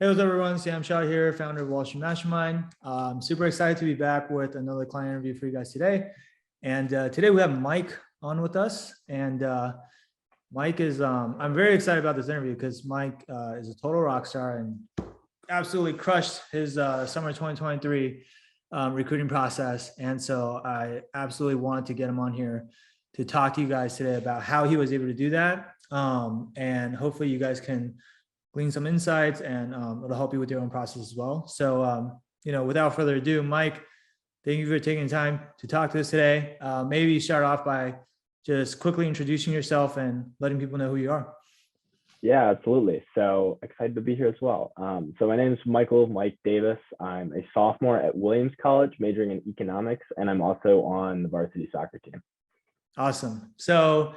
Hey, what's up, everyone? Sam Shaw here, founder of Wall Street Mastermind. Super excited to be back with another client interview for you guys today. And today we have Mike on with us. And Mike is, I'm very excited about this interview because Mike is a total rock star and absolutely crushed his summer 2023 recruiting process. And so I absolutely wanted to get him on here to talk to you guys today about how he was able to do that. And hopefully you guys can glean some insights and it'll help you with your own process as well. So, without further ado, Mike, thank you for taking time to talk to us today. Maybe start off by just quickly introducing yourself and letting people know who you are. Yeah, absolutely. So excited to be here as well. So my name is Mike Davis. I'm a sophomore at Williams College, majoring in economics, and I'm also on the varsity soccer team. Awesome. So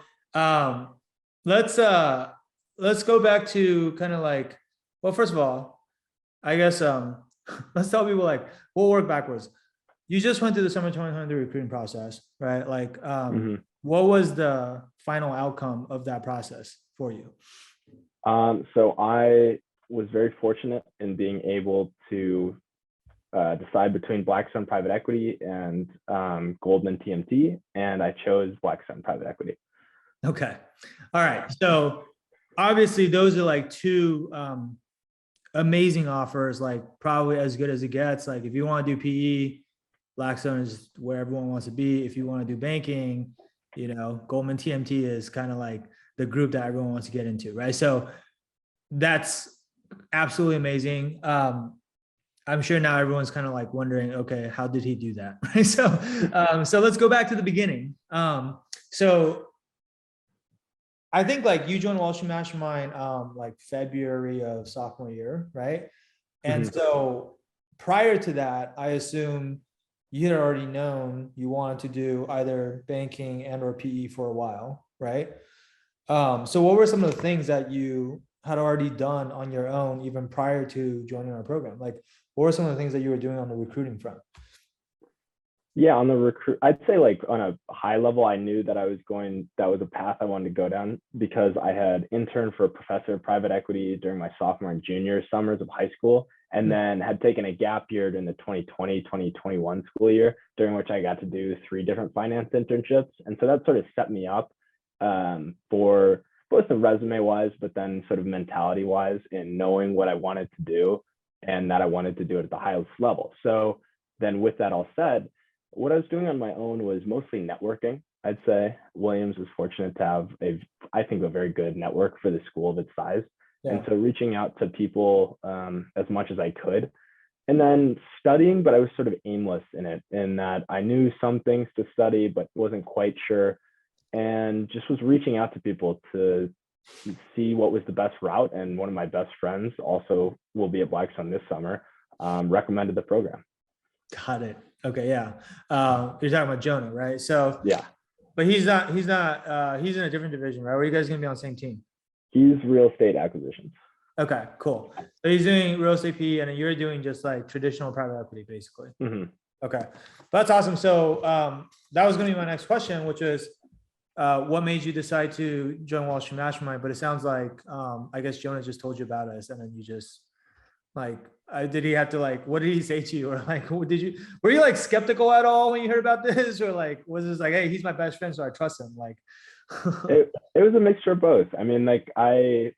let's go back to kind of like, well, first of all, I guess let's tell people like we'll work backwards. You just went through the summer 2023 recruiting process, right? Like what was the final outcome of that process for you? So I was very fortunate in being able to decide between Blackstone Private Equity and Goldman TMT, and I chose Blackstone Private Equity. Okay. All right. So obviously those are like two amazing offers, like probably as good as it gets. Like if you want to do PE, Blackstone is where everyone wants to be. If you want to do banking, Goldman TMT is kind of like the group that everyone wants to get into, right? So that's absolutely amazing. I'm sure now everyone's kind of like wondering, okay, how did he do that? Right. So let's go back to the beginning. So I think like you joined Wall Street Mastermind like February of sophomore year, right? And so prior to that, I assume you had already known you wanted to do either banking and or PE for a while, right? So what were some of the things that you had already done on your own even prior to joining our program? Like what were some of the things that you were doing on the recruiting front? Yeah, on the I'd say like on a high level, I knew that that was a path I wanted to go down because I had interned for a professor of private equity during my sophomore and junior summers of high school, and then had taken a gap year in the 2020-2021 school year, during which I got to do 3 different finance internships. And so that sort of set me up for both the resume wise, but then sort of mentality wise in knowing what I wanted to do and that I wanted to do it at the highest level. So then with that all said, what I was doing on my own was mostly networking. I'd say Williams was fortunate to have I think a very good network for the school of its size. Yeah. And so reaching out to people as much as I could, and then studying, but I was sort of aimless in it, in that I knew some things to study, but wasn't quite sure. And just was reaching out to people to see what was the best route. And one of my best friends also will be at Blackstone this summer, recommended the program. Got it. Okay. Yeah. You're talking about Jonah, right? So yeah, but he's in a different division, right? Or are you guys going to be on the same team? He's real estate acquisitions. Okay, cool. So he's doing real estate PE and you're doing just like traditional private equity, basically. Okay. That's awesome. So that was going to be my next question, which is what made you decide to join Wall Street Mastermind? But it sounds like, I guess Jonah just told you about us and then you just like, did he have to like, what did he say to you? Or like, were you like skeptical at all when you heard about this? Or like, was this like, hey, he's my best friend, so I trust him? Like, it was a mixture of both. I mean, like when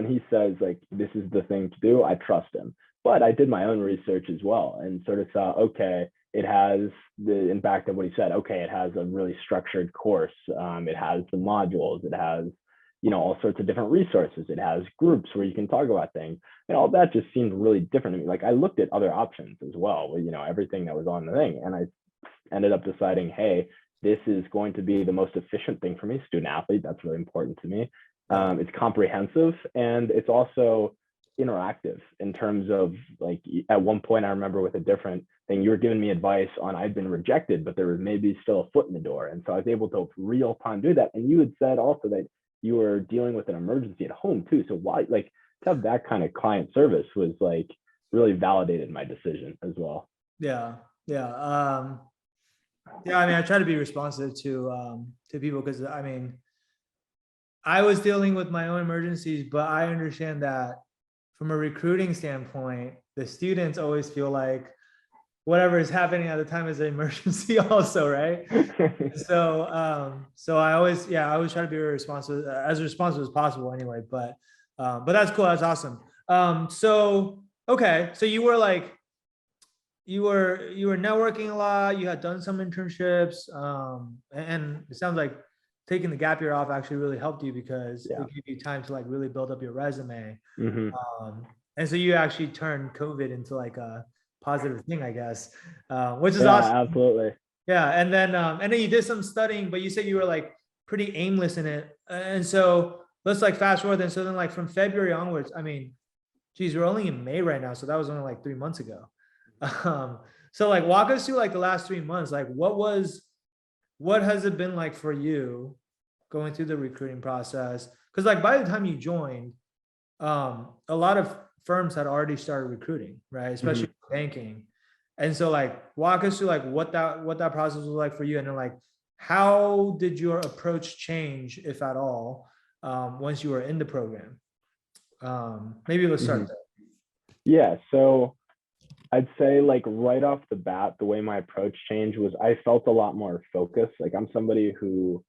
he says like, this is the thing to do, I trust him. But I did my own research as well and sort of saw, okay, it has in back of what he said, okay, it has a really structured course. It has the modules, it has, all sorts of different resources. It has groups where you can talk about things, and all that just seemed really different to me. Like I looked at other options as well, with, everything that was on the thing. And I ended up deciding, hey, this is going to be the most efficient thing for me. Student athlete, that's really important to me. It's comprehensive, and it's also interactive in terms of like, at one point I remember with a different thing, you were giving me advice on, I'd been rejected, but there was maybe still a foot in the door. And so I was able to real time do that. And you had said also that you were dealing with an emergency at home too. So why, like, to have that kind of client service was like really validated my decision as well. Yeah. I mean, I try to be responsive to people because I mean, I was dealing with my own emergencies, but I understand that from a recruiting standpoint, the students always feel like whatever is happening at the time is an emergency also, right? So I always try to be responsive, as responsive as possible anyway, but that's cool. That's awesome. Okay. So you were networking a lot. You had done some internships, and it sounds like taking the gap year off actually really helped you because Yeah. it gave you time to like really build up your resume. Hmm. And so you actually turned COVID into like a positive thing, I guess, which is awesome. Yeah, absolutely. Yeah, and then you did some studying, but you said you were like pretty aimless in it. And so let's like fast forward then. So then like from February onwards, I mean, geez, we're only in May right now, so that was only like 3 months ago. Um, so like walk us through like the last 3 months. Like what has it been like for you going through the recruiting process? Because like by the time you joined, a lot of firms had already started recruiting, right? Especially banking. And so like walk us through like what that process was like for you, and then like how did your approach change, if at all, once you were in the program? Maybe let's start there. Yeah. So I'd say like right off the bat, the way my approach changed was I felt a lot more focused. Like I'm somebody who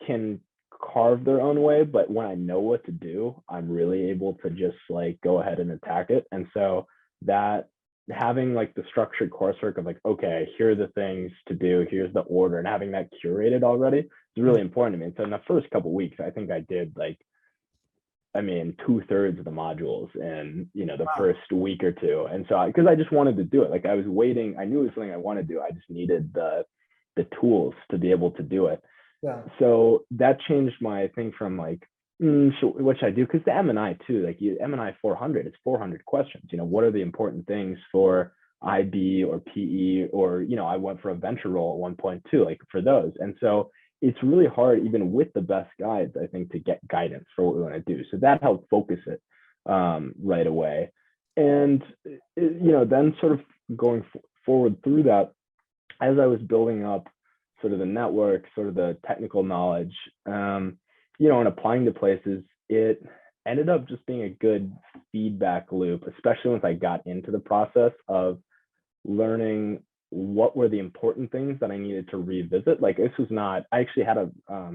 can carve their own way, but when I know what to do, I'm really able to just like go ahead and attack it. And so that having like the structured coursework of like, okay, here are the things to do, here's the order, and having that curated already is really important to me. And so in the first couple of weeks, I think I did like, I mean, 2/3 of the modules in, the first week or two. And so because I just wanted to do it, like I was waiting, I knew it was something I wanted to do. I just needed the tools to be able to do it. Yeah. So that changed my thing from like, so what should I do? Because the M&I too, like M&I 400, it's 400 questions. What are the important things for IB or PE, or, I went for a venture role at one point too, like for those. And so it's really hard, even with the best guides, I think, to get guidance for what we want to do. So that helped focus it right away. And, then sort of going forward through that, as I was building up sort of the network, sort of the technical knowledge, and applying to places, it ended up just being a good feedback loop, especially once I got into the process of learning what were the important things that I needed to revisit. Like this was not, I actually had a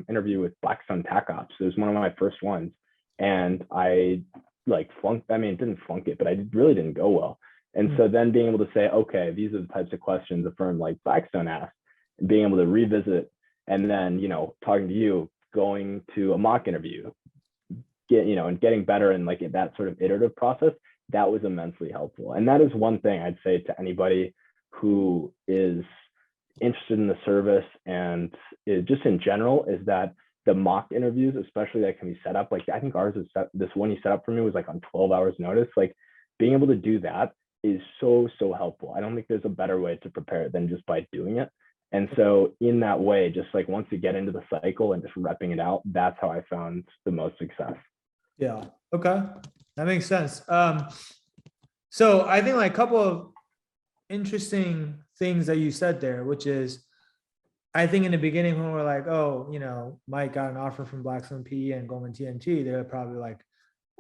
interview with Blackstone Tac Ops. It was one of my first ones. And I like flunked, I mean, didn't flunk it, but I really didn't go well. And so then being able to say, okay, these are the types of questions a firm like Blackstone asked, and being able to revisit, and then, talking to you, going to a mock interview, and getting better in like that sort of iterative process, that was immensely helpful. And that is one thing I'd say to anybody who is interested in the service and just in general, is that the mock interviews, especially that can be set up, like I think ours is this one you set up for me was like on 12 hours notice. Like being able to do that is so helpful. I don't think there's a better way to prepare it than just by doing it. And so in that way, just like once you get into the cycle and just repping it out, that's how I found the most success. Yeah. Okay. That makes sense. So I think like a couple of interesting things that you said there, which is, I think in the beginning when we're like, oh, Mike got an offer from Blackstone PE and Goldman TMT, they're probably like,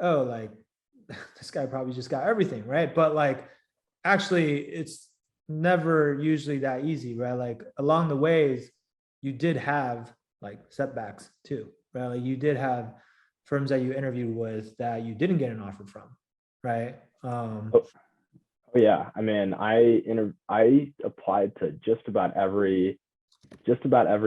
oh, like this guy probably just got everything, right? But like, actually, it's never usually that easy, right? Like along the ways, you did have like setbacks too, right? Like you did have firms that you interviewed with that you didn't get an offer from, right? Oh, yeah, I mean, I applied to just about every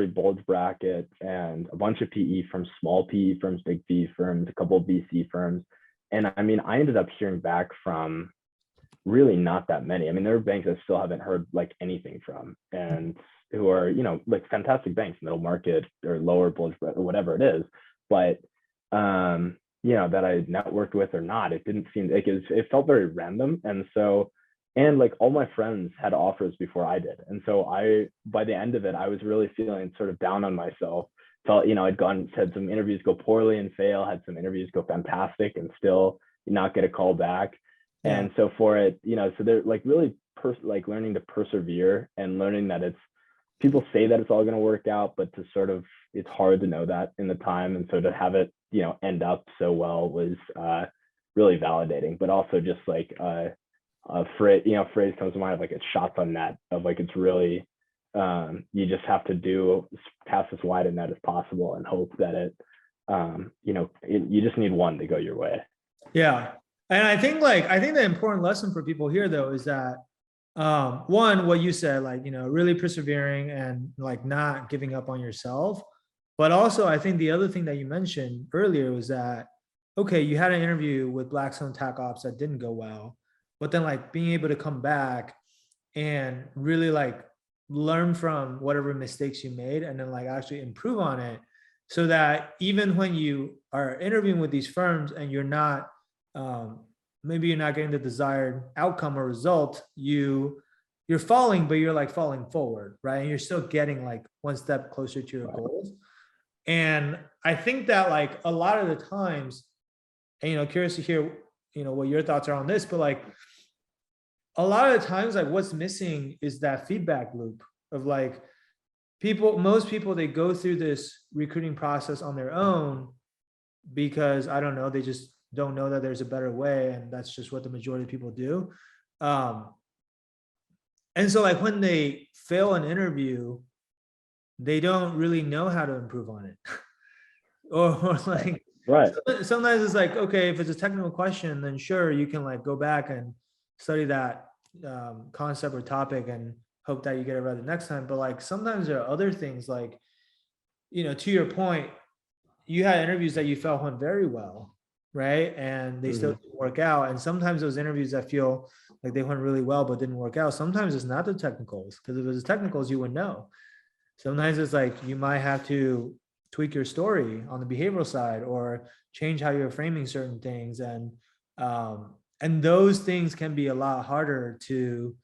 bulge bracket and a bunch of PE firms, small PE firms, big PE firms, a couple of VC firms. And I mean, I ended up hearing back from really not that many. I mean, there are banks I still haven't heard like anything from, and who are, like fantastic banks, middle market or lower bulge bracket or whatever it is. But, that I networked with or not, it didn't seem like it felt very random. And so, and like all my friends had offers before I did. And so by the end of it, I was really feeling sort of down on myself. Felt, I'd had some interviews go poorly and fail, had some interviews go fantastic and still not get a call back. Yeah. And so for it, so they're like really like learning to persevere and learning that people say that it's all going to work out, but to sort of, it's hard to know that in the time. And so to have it, end up so well was really validating, but also just like a phrase, phrase comes to mind of like it's shots on net of like, it's really, you just have to cast as wide a net as possible and hope that you just need one to go your way. Yeah. And I think the important lesson for people here though is that one, what you said, like, really persevering and like not giving up on yourself. But also I think the other thing that you mentioned earlier was that, okay, you had an interview with Blackstone Tac Ops that didn't go well, but then like being able to come back and really like learn from whatever mistakes you made and then like actually improve on it, so that even when you are interviewing with these firms and you're not, maybe you're not getting the desired outcome or result, you're falling, but you're like falling forward, right? And you're still getting like one step closer to your goals. And I think that like a lot of the times, and curious to hear what your thoughts are on this, but like a lot of the times, like what's missing is that feedback loop of like most people, they go through this recruiting process on their own because I don't know, they just don't know that there's a better way. And that's just what the majority of people do. And so like when they fail an interview, they don't really know how to improve on it. or like, right. Sometimes it's like, okay, if it's a technical question, then sure, you can like go back and study that concept or topic and hope that you get it right the next time. But like sometimes there are other things like, to your point, you had interviews that you felt went very well, right? And they still didn't work out. And sometimes those interviews that feel like they went really well but didn't work out, sometimes it's not the technicals, because if it was the technicals, you would know. Sometimes it's like you might have to tweak your story on the behavioral side or change how you're framing certain things. And those things can be a lot harder to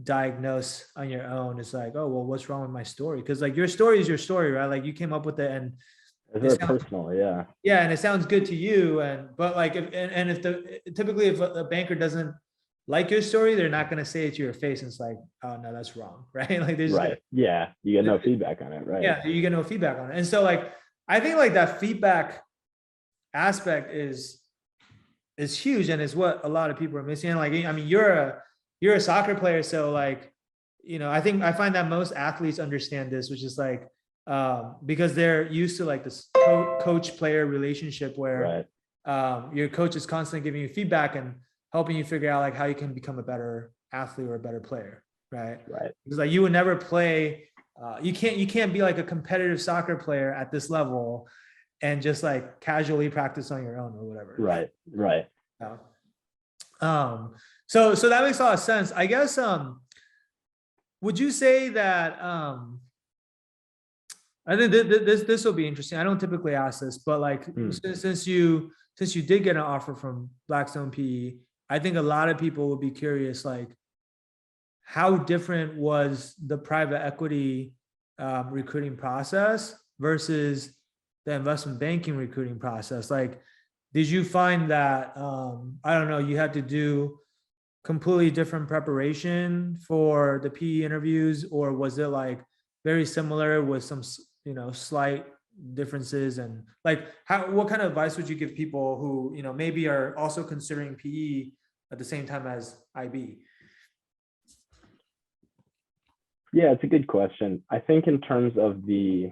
diagnose on your own. It's like, oh, well, what's wrong with my story? Because like your story is your story, right? Like you came up with it and it's very personal. Yeah. Yeah. And it sounds good to you. But like, typically if a banker doesn't like your story, they're not going to say it to your face. And it's like, oh no, that's wrong. Right. Like there's right. Yeah. You get no feedback on it. Right. Yeah. You get no feedback on it. And so like, I think like that feedback aspect is huge. And is what a lot of people are missing. And like, I mean, you're a soccer player. So like, I think I find that most athletes understand this, which is like, because they're used to like this coach player relationship where your coach is constantly giving you feedback and helping you figure out like how you can become a better athlete or a better player. Right. Because like you would never play, you can't be like a competitive soccer player at this level and just like casually practice on your own or whatever. Right. So that makes a lot of sense, I guess. Would you say that, I think this will be interesting. I don't typically ask this, but like since you did get an offer from Blackstone PE, I think a lot of people would be curious, like how different was the private equity recruiting process versus the investment banking recruiting process? Like, did you find that, I don't know, you had to do completely different preparation for the PE interviews, or was it like very similar with some, slight differences? And like, what kind of advice would you give people who, maybe are also considering PE at the same time as IB? Yeah, it's a good question. I think in terms of the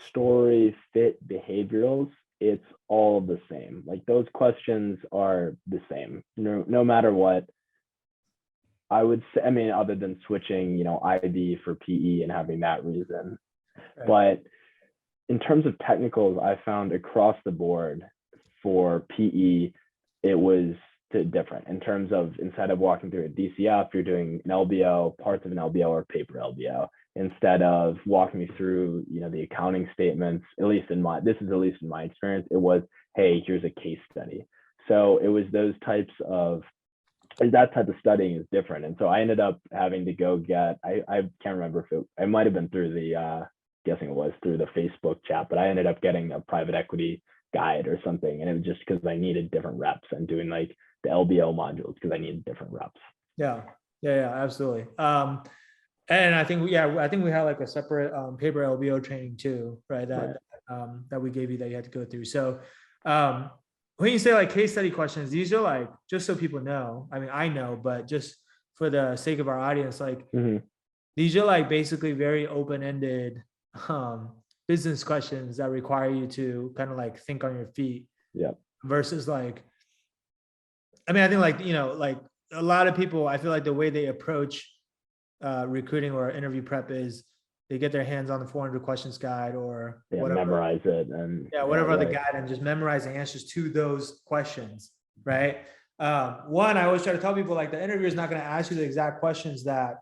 story fit behaviorals, it's all the same. Like those questions are the same, no matter what. I would say, I mean, other than switching, IB for PE and having that reason. Right. But in terms of technicals, I found across the board for PE, it was different in terms of, instead of walking through a DCF, you're doing an LBO, parts of an LBO or paper LBO. Instead of walking me through, the accounting statements, at least in my experience, it was, hey, here's a case study. So it was that type of studying is different. And so I ended up having to go get, I can't remember if it might have been through guessing it was through the Facebook chat, but I ended up getting a private equity guide or something. And it was just because I needed different reps and doing like the LBO modules because I needed different reps. Yeah, absolutely. And I think we had like a separate paper LBO training too, right? That we gave you that you had to go through. So when you say like case study questions, these are like, just so people know, I mean, I know, but just for the sake of our audience, like these are like basically very open-ended business questions that require you to kind of like think on your feet. Yeah. Versus like, I mean, I think like, like a lot of people, I feel like the way they approach recruiting or interview prep is they get their hands on the 400 questions guide or whatever. Memorize it and whatever the guide, and just memorize the answers to those questions, right? One, I always try to tell people like the interviewer is not going to ask you the exact questions that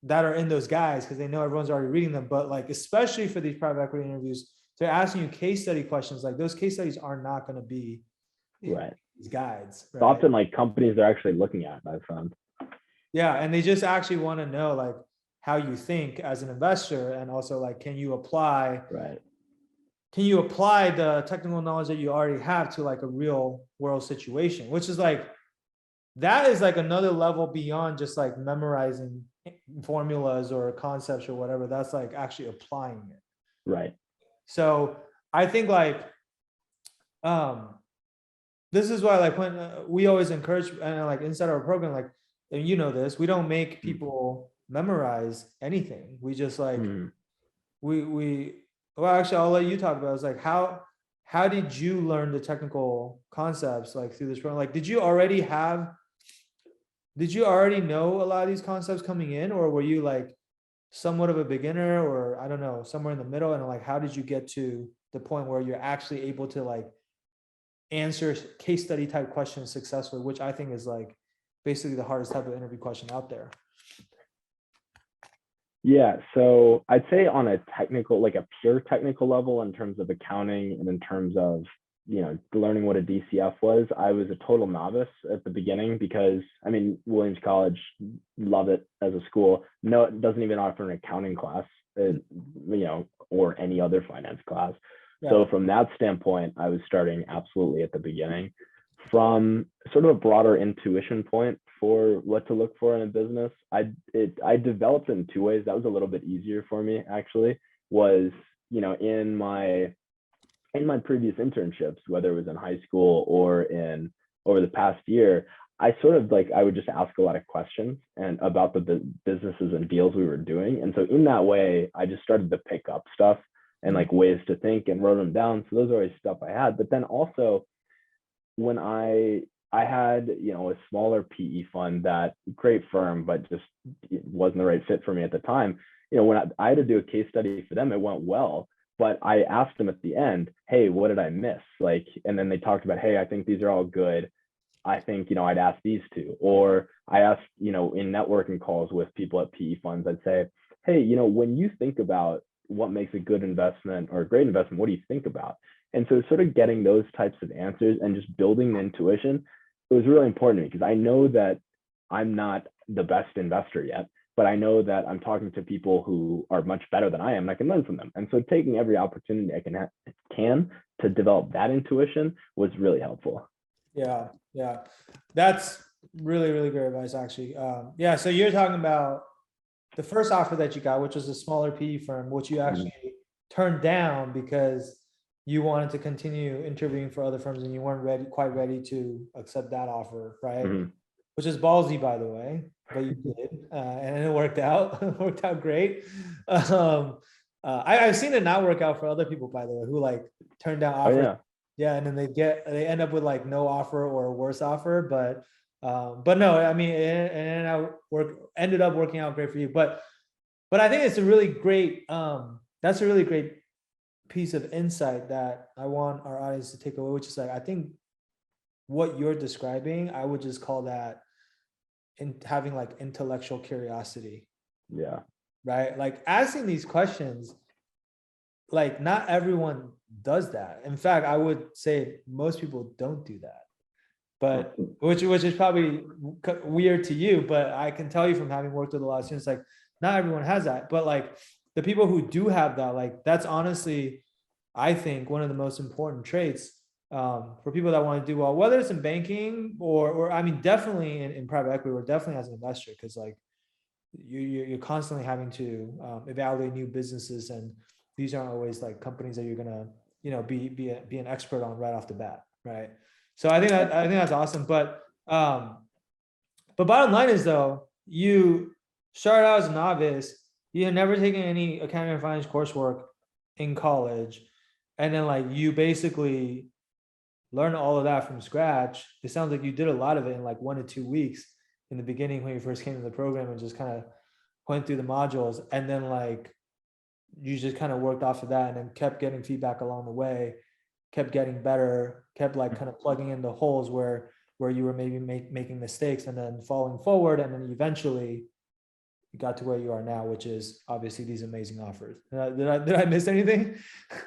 that are in those guides because they know everyone's already reading them. But like, especially for these private equity interviews, they're asking you case study questions. Like those case studies are not going to be these guides. Right? It's often like companies they're actually looking at, I've found. Yeah, and they just actually want to know like how you think as an investor, and also like, can you apply the technical knowledge that you already have to like a real world situation, which is like, that is like another level beyond just like memorizing formulas or concepts or whatever. That's like actually applying it. Right. So I think like, this is why like when we always encourage, and like inside our program, like, and you know this, we don't make people memorize anything. We just like, well, actually, I'll let you talk about it. It's like, how did you learn the technical concepts like through this program? Like, did you already know a lot of these concepts coming in, or were you like somewhat of a beginner, or I don't know, somewhere in the middle? And like, how did you get to the point where you're actually able to like answer case study type questions successfully, which I think is like basically the hardest type of interview question out there? Yeah, so I'd say on a technical, like a pure technical level in terms of accounting and in terms of, learning what a DCF was, I was a total novice at the beginning because, I mean, Williams College, love it as a school. No, it doesn't even offer an accounting class, or any other finance class. Yeah. So from that standpoint, I was starting absolutely at the beginning. From sort of a broader intuition point for what to look for in a business, I developed it in two ways. That was a little bit easier for me, actually, was, in my previous internships, whether it was in high school or over the past year, I sort of like, I would just ask a lot of questions and about the businesses and deals we were doing. And so in that way, I just started to pick up stuff and like ways to think and wrote them down. So those are always stuff I had. But then also, when I had, a smaller PE fund, that great firm, but just wasn't the right fit for me at the time. When I had to do a case study for them, it went well, but I asked them at the end, hey, what did I miss? Like, and then they talked about, hey, I think these are all good. I think, I'd ask these two, or I asked, in networking calls with people at PE funds, I'd say, hey, when you think about what makes a good investment or a great investment, what do you think about? And so sort of getting those types of answers and just building the intuition, it was really important to me because I know that I'm not the best investor yet, but I know that I'm talking to people who are much better than I am and I can learn from them. And so taking every opportunity I can to develop that intuition was really helpful. Yeah. That's really, really great advice, actually. Yeah. So you're talking about the first offer that you got, which was a smaller PE firm, which you actually turned down because you wanted to continue interviewing for other firms and you weren't quite ready to accept that offer, right? Which is ballsy, by the way, but you did, and it worked out. It worked out great. I've seen it not work out for other people, by the way, who like turned down offers. Yeah, and then they end up with like no offer or a worse offer. But no, I mean, it ended up working out great for you. But I think it's a really great. That's a really great piece of insight that I want our audience to take away, which is like, I think what you're describing, I would just call that in having like intellectual curiosity. Yeah. Right. Like asking these questions, like not everyone does that. In fact, I would say most people don't do that, but which is probably weird to you, but I can tell you from having worked with a lot of students, like not everyone has that, but like the people who do have that, like that's honestly, I think one of the most important traits for people that want to do well, whether it's in banking or I mean, definitely in private equity, or definitely as an investor, because like you're constantly having to evaluate new businesses, and these aren't always like companies that you're gonna be an expert on right off the bat. Right. So I think that's awesome. But bottom line is though, you started out as a novice, you had never taken any accounting and finance coursework in college, and then like you basically learn all of that from scratch. It sounds like you did a lot of it in like 1 to 2 weeks in the beginning when you first came to the program and just kind of went through the modules. And then like you just kind of worked off of that and then kept getting feedback along the way, kept getting better, kept like kind of plugging in the holes where you were maybe making mistakes and then falling forward. And then eventually you got to where you are now, which is obviously these amazing offers. Did I miss anything?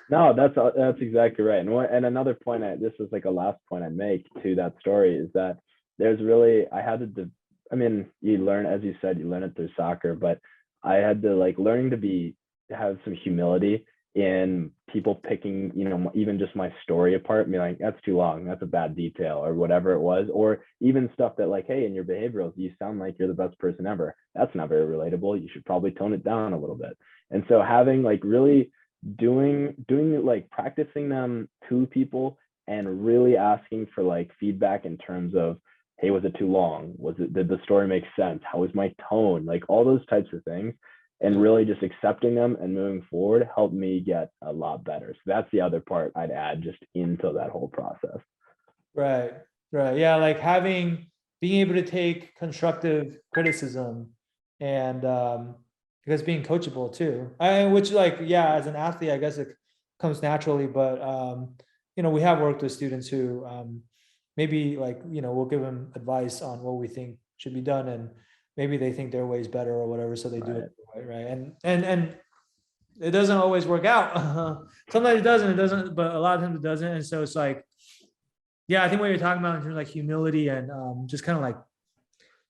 No, that's exactly right. And another point, this is like a last point I make to that story is that there's really, I mean, you learn, as you said, you learn it through soccer, but I had to like learning to have some humility in people picking, even just my story apart and be like, that's too long, that's a bad detail or whatever it was, or even stuff that like, hey, in your behaviorals, you sound like you're the best person ever. That's not very relatable. You should probably tone it down a little bit. And so having like really doing like practicing them to people and really asking for like feedback in terms of, hey, was it too long? Did the story make sense? How was my tone? Like all those types of things. And really just accepting them and moving forward helped me get a lot better. So that's the other part I'd add just into that whole process. Right. Right. Yeah. Like being able to take constructive criticism and I guess being coachable too. Which like, yeah, as an athlete, I guess it comes naturally, but we have worked with students who maybe like, we'll give them advice on what we think should be done and maybe they think their way is better or whatever, so they do it right. And it doesn't always work out. Sometimes it doesn't, but a lot of times it doesn't. And so it's like, yeah, I think what you're talking about in terms of like humility and just kind of like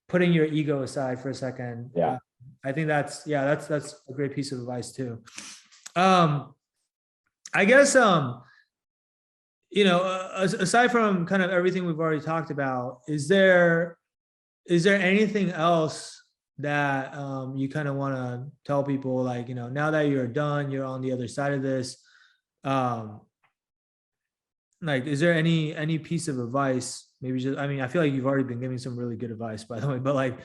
putting your ego aside for a second. Yeah. I think that's a great piece of advice too. I guess aside from kind of everything we've already talked about, is there anything else that you kind of want to tell people, like, now that you're done, you're on the other side of this, like, is there any piece of advice, maybe just, I mean, I feel like you've already been giving some really good advice, by the way, but like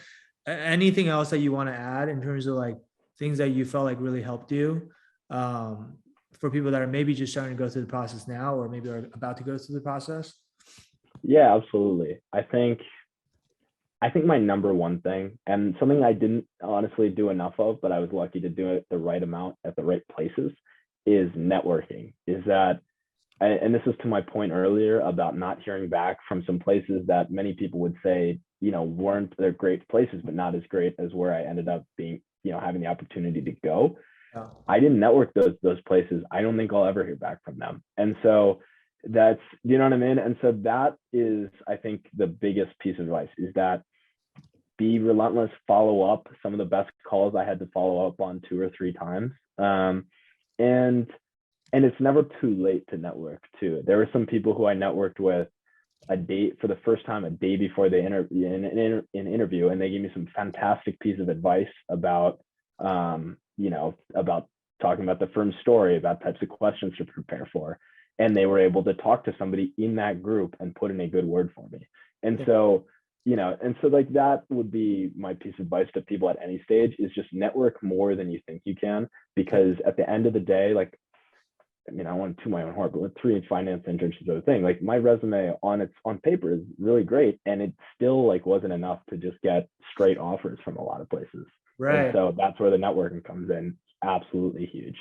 anything else that you want to add in terms of like things that you felt like really helped you, for people that are maybe just starting to go through the process now, or maybe are about to go through the process? Yeah, absolutely. I think my number one thing, and something I didn't honestly do enough of, but I was lucky to do it the right amount at the right places, is networking. Is that, and this is to my point earlier about not hearing back from some places that many people would say, weren't, they're great places, but not as great as where I ended up being, having the opportunity to go. Yeah. I didn't network those places. I don't think I'll ever hear back from them. And so that's, you know what I mean? And so that is, I think, the biggest piece of advice is that be relentless, follow up. Some of the best calls I had to follow up on 2 or 3 times. And it's never too late to network too. There were some people who I networked with for the first time a day before they interview, an interview, and they gave me some fantastic piece of advice about, about talking about the firm's story, about types of questions to prepare for. And they were able to talk to somebody in that group and put in a good word for me. And so, like that would be my piece of advice to people at any stage, is just network more than you think you can, because at the end of the day, like, I mean, I want to toot my own horn, but with 3 finance internships is a thing. Like my resume on paper is really great, and it still like wasn't enough to just get straight offers from a lot of places. Right. And so that's where the networking comes in. Absolutely huge.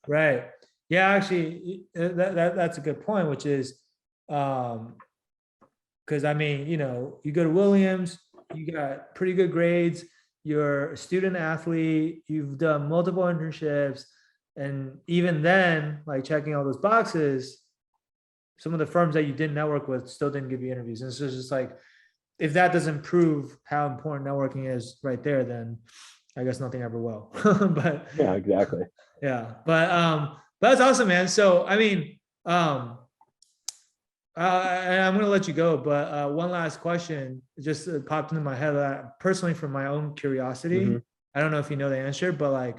Right. Yeah, actually, that's a good point, which is, because I mean, you go to Williams, you got pretty good grades, you're a student athlete, you've done multiple internships, and even then, like checking all those boxes, some of the firms that you didn't network with still didn't give you interviews. And so it's just like, if that doesn't prove how important networking is right there, then I guess nothing ever will. But yeah, exactly. Yeah, but that's awesome, man. So I mean, and I'm gonna let you go, but one last question just popped into my head, personally, from my own curiosity. Mm-hmm. I don't know if you know the answer, but like,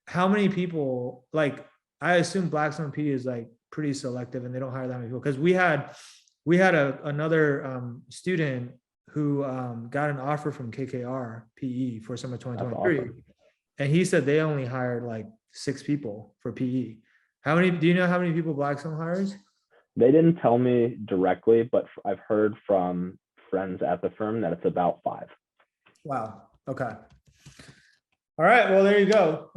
how many people, like, I assume Blackstone P is like pretty selective and they don't hire that many people. Because we had another student who got an offer from KKR PE for summer 2023. Awesome. And he said they only hired like 6 people for PE. Do you know how many people Blackstone hires? They didn't tell me directly, but I've heard from friends at the firm that it's about 5. Wow. Okay. All right. Well, there you go.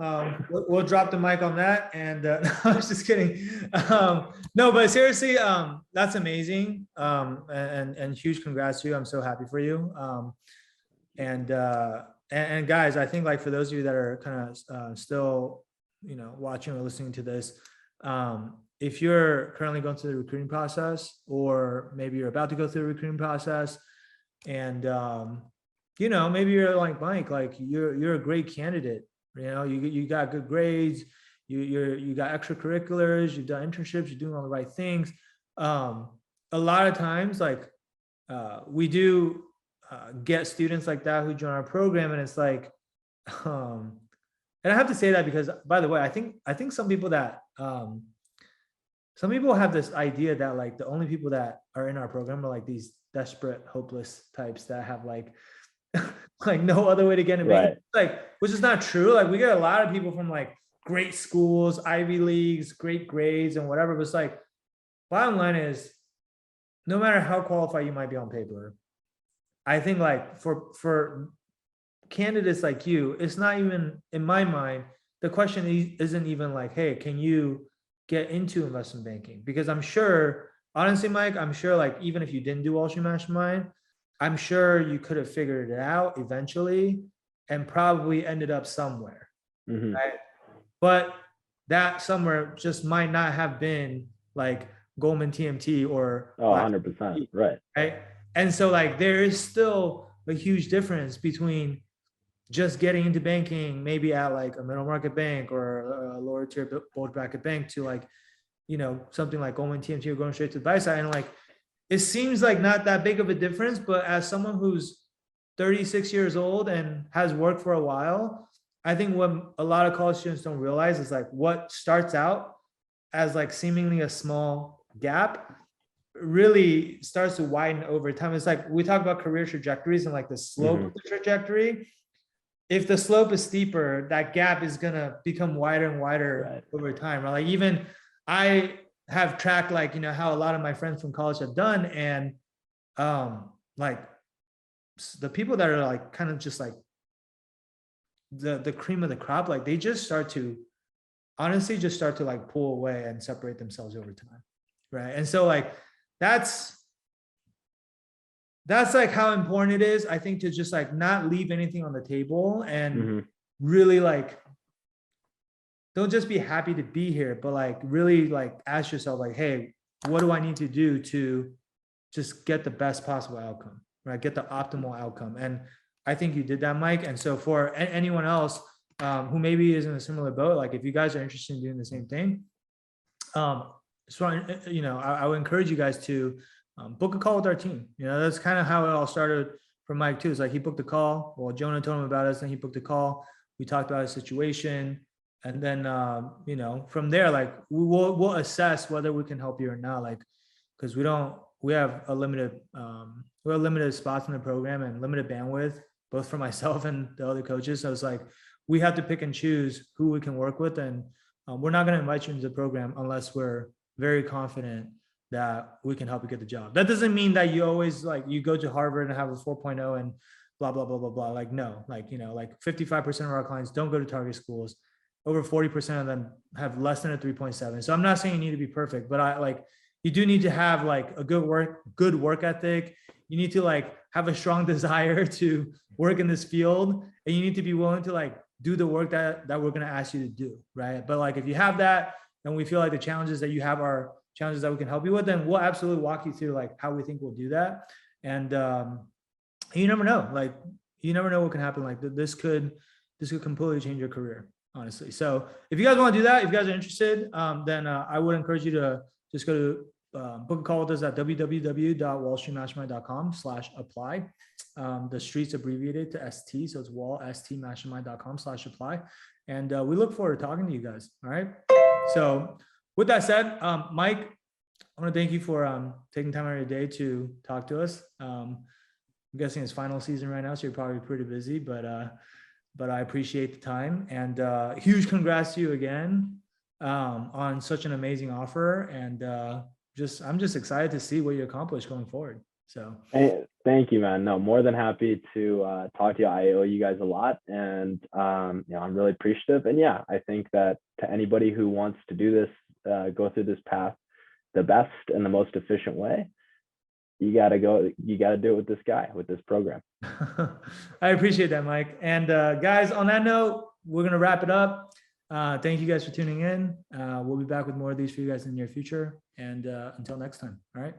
We'll drop the mic on that. And no, I was just kidding. No, but seriously, that's amazing. And huge congrats to you. I'm so happy for you. And guys, I think like for those of you that are kind of still, watching or listening to this, if you're currently going through the recruiting process, or maybe you're about to go through the recruiting process, and maybe you're like Mike, like you're a great candidate. You got good grades, you got extracurriculars, you've done internships, you're doing all the right things. A lot of times, like we do get students like that who join our program, and it's like, and I have to say that because, by the way, I think some people have this idea that like the only people that are in our program are like these desperate, hopeless types that have like like no other way to get in. Right. Like, which is not true. Like we get a lot of people from like great schools, Ivy Leagues, great grades and whatever. But it's like, bottom line is, no matter how qualified you might be on paper, I think like for candidates like you, it's not even, in my mind, the question isn't even like, hey, can you get into investment banking? Because I'm sure, honestly, Mike, I'm sure like even if you didn't do Wall Street Mastermind, I'm sure you could have figured it out eventually and probably ended up somewhere. Mm-hmm. Right? But that somewhere just might not have been like Goldman TMT or 100%. Right. And so like there is still a huge difference between just getting into banking, maybe at like a middle market bank or a lower tier bulge bracket bank, to like, something like Goldman TMT or going straight to the buy side. And like, it seems like not that big of a difference, but as someone who's 36 years old and has worked for a while, I think what a lot of college students don't realize is like what starts out as like seemingly a small gap really starts to widen over time. It's like we talk about career trajectories and like the slope of the trajectory. If the slope is steeper, that gap is gonna become wider and wider over time. Right? Like even I have tracked like, how a lot of my friends from college have done. And like the people that are like kind of just like the cream of the crop, like they just start to honestly like pull away and separate themselves over time. Right. And so like, that's like how important it is, I think, to just like not leave anything on the table and really like, don't just be happy to be here, but like really like ask yourself like, hey, what do I need to do to just get the best possible outcome, right? Get the optimal outcome. And I think you did that, Mike. And so for anyone else who maybe is in a similar boat, like if you guys are interested in doing the same thing, so I would encourage you guys to book a call with our team. That's kind of how it all started for Mike too. It's like he booked a call. Well, Jonah told him about us, then he booked a call. We talked about his situation. And then, from there, like we'll assess whether we can help you or not. Like, because we have a limited spots in the program and limited bandwidth, both for myself and the other coaches. So it's like, we have to pick and choose who we can work with. And we're not going to invite you into the program unless we're very confident that we can help you get the job. That doesn't mean that you always like, you go to Harvard and have a 4.0 and blah, blah, blah, blah, blah. Like, no, like, like 55% of our clients don't go to target schools. Over 40% of them have less than a 3.7. So I'm not saying you need to be perfect, but you do need to have like a good work ethic. You need to like have a strong desire to work in this field, and you need to be willing to like do the work that we're going to ask you to do. Right. But like, if you have that, and we feel like the challenges that you have are challenges that we can help you with, then we'll absolutely walk you through like how we think we'll do that. And you never know, like you never know what can happen. Like this could completely change your career, honestly. So if you guys want to do that, if you guys are interested, then I would encourage you to just go to book a call with us at www.wallstreetmastermind.com/apply. The street's abbreviated to ST, so it's wallstmastermind.com/apply. And we look forward to talking to you guys. All right. So With that said, Mike, I want to thank you for taking time out of your day to talk to us. I'm guessing it's final season right now, so you're probably pretty busy, but I appreciate the time, and huge congrats to you again on such an amazing offer. And I'm just excited to see what you accomplish going forward. So Hey, thank you, man. No, more than happy to talk to you. I owe you guys a lot, and I'm really appreciative. And yeah, I think that to anybody who wants to do this, go through this path the best and the most efficient way, you got to do it with this guy, with this program. I appreciate that, Mike. And guys, on that note, we're going to wrap it up. Thank you guys for tuning in. We'll be back with more of these for you guys in the near future. And until next time. All right.